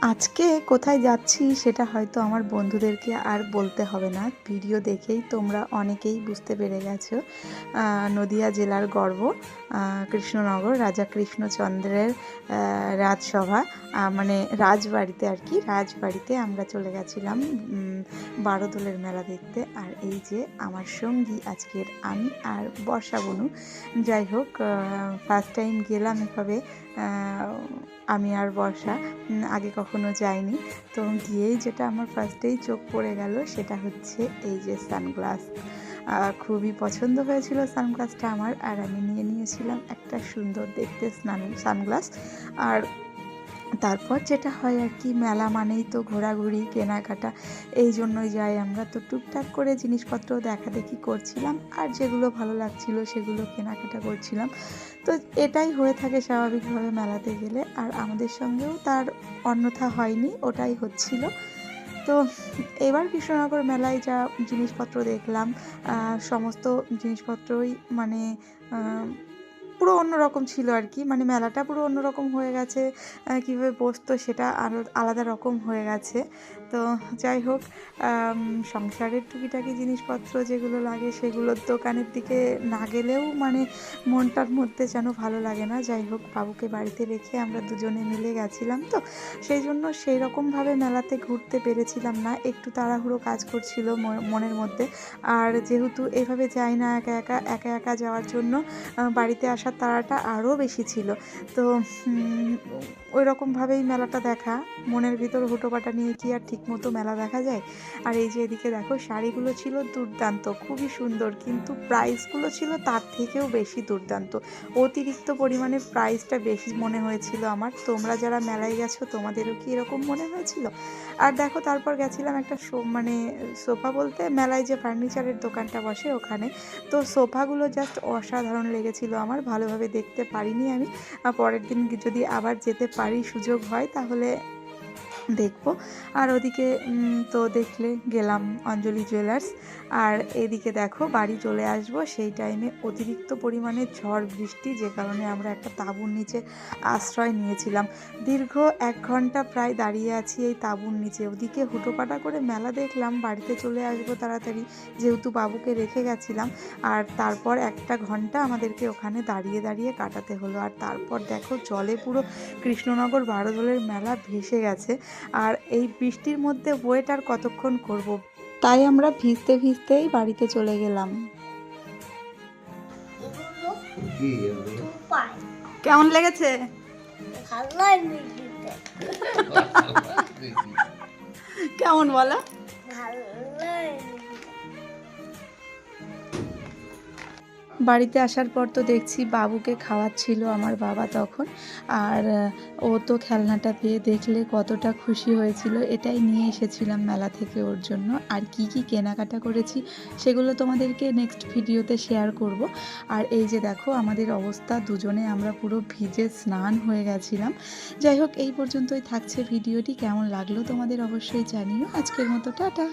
আজকে কোথায় যাচ্ছি সেটা হয়তো আমার বন্ধুদেরকে আর বলতে হবে না, ভিডিও দেখেই তোমরা অনেকেই বুঝতে পেরে গেছো। নদিয়া জেলার গর্ব কৃষ্ণনগর রাজা কৃষ্ণচন্দ্রের রাজসভা, মানে রাজবাড়িতে আর কি, রাজবাড়িতে আমরা চলে গেছিলাম বারোদোলের মেলা দেখতে। আর এই যে আমার সঙ্গী আজকের আমি আর বর্ষা বনু। যাই হোক, ফার্স্ট টাইম গেলাম এভাবে আমি আর বর্ষা, আগে কখনো যাইনি। তো গিয়েই যেটা আমার ফার্স্টেই চোখ পড়ে গেল সেটা হচ্ছে এই যে সানগ্লাস। খুবই পছন্দ হয়েছিল সানগ্লাসটা আমার, আর আমি নিয়ে নিয়েছিলাম একটা সুন্দর দেখতে সানগ্লাস। আর তারপর যেটা হয় আর কি, মেলা মানেই তো ঘোরাঘুরি কেনাকাটা, এই জন্যই যাই আমরা। তো টুকটাক করে জিনিসপত্র দেখাদেখি করছিলাম, আর যেগুলো ভালো লাগছিল সেগুলো কেনাকাটা করছিলাম। তো এটাই হয়ে থাকে স্বাভাবিকভাবে মেলাতে গেলে, আর আমাদের সঙ্গেও তার অন্যথা হয়নি, ওটাই হচ্ছিল। তো এবার কৃষ্ণনগর মেলায় যা জিনিসপত্র দেখলাম, সমস্ত জিনিসপত্রই মানে পুরো অন্যরকম ছিল আর কি, মানে মেলাটা পুরো অন্যরকম হয়ে গেছে। কীভাবে বসতো সেটা আরও আলাদা রকম হয়ে গেছে। তো যাই হোক, সংসারের টুকিটাকি জিনিসপত্র যেগুলো লাগে সেগুলোর দোকানের দিকে না গেলেও মানে মনটার মধ্যে যেন ভালো লাগে না। যাই হোক, বাবুকে বাড়িতে রেখে আমরা দুজনে মিলে গেছিলাম, তো সেই জন্য সেই রকমভাবে মেলাতে ঘুরতে পেরেছিলাম না, একটু তাড়াহুড়ো কাজ করছিল মনের মধ্যে। আর যেহেতু এভাবে যাই না একা একা, একা একা যাওয়ার জন্য বাড়িতে আসার তাড়াটা আরও বেশি ছিল। তো ওই রকমভাবেই মেলাটা দেখা, মনের ভিতর হুটোপাটা নিয়ে কি আর ঠিকমতো মেলা দেখা যায়। আর এই যে এদিকে দেখো, শাড়িগুলো ছিল দুর্দান্ত, খুবই সুন্দর, কিন্তু প্রাইসগুলো ছিল তার থেকেও বেশি দুর্দান্ত। অতিরিক্ত পরিমাণে প্রাইসটা বেশি মনে হয়েছিল আমার। তোমরা যারা মেলায় গেছো তোমাদেরও কি এরকম মনে হয়েছিল? আর দেখো, তারপর গেছিলাম একটা মানে সোফা বলতে মেলায় যে ফার্নিচারের দোকানটা বসে ওখানে। তো সোফাগুলো জাস্ট অসাধারণ লেগেছিল আমার, ভালোভাবে দেখতে পারিনি আমি। পরের দিন যদি আবার যেতে পারি, সুযোগ হয়, তাহলে দেখবো। আর ওদিকে তো দেখলে গেলাম অঞ্জলি জুয়েলার্স। আর এদিকে দেখো, বাড়ি চলে আসবো সেই টাইমে অতিরিক্ত পরিমাণে ঝড় বৃষ্টি, যে কারণে আমরা একটা তাঁবুর নিচে আশ্রয় নিয়েছিলাম। দীর্ঘ 1 ঘন্টা প্রায় দাঁড়িয়ে আছি এই তাঁবুর নিচে। ওদিকে হুটোপাটা করে মেলা দেখলাম, বাড়িতে চলে আসবো তাড়াতাড়ি, যেহেতু বাবুকে রেখে গেছিলাম। আর তারপর 1টা ঘন্টা আমাদেরকে ওখানে দাঁড়িয়ে দাঁড়িয়ে কাটাতে হলো। আর তারপর দেখো, জলে পুরো কৃষ্ণনগর বারোদোলের মেলা ভেসে গেছে। আর এই বৃষ্টির মধ্যে ওয়েট আর কতক্ষণ করব, তাই আমরা ভিজতে ভিজতেই বাড়িতে চলে গেলাম। কেমন লেগেছে? কেমন বলো? বাড়িতে আসার পর তো দেখছি বাবুকে খাওয়াচ্ছিল আমার বাবা তখন। আর ও তো খেলনাটা পেয়ে দেখলে কতটা খুশি হয়েছিল, এটাই নিয়ে এসেছিলাম মেলা থেকে ওর জন্য। আর কি কি কেনাকাটা করেছি সেগুলো তোমাদেরকে নেক্সট ভিডিওতে শেয়ার করব। আর এই যে দেখো, আমাদের অবস্থা, দুজনে আমরা পুরো ভিজে স্নান হয়ে গেছিলাম। যাই হোক, এই পর্যন্তই থাকছে ভিডিওটি। কেমন লাগলো তোমাদের অবশ্যই জানিও। আজকের মতো টাটা।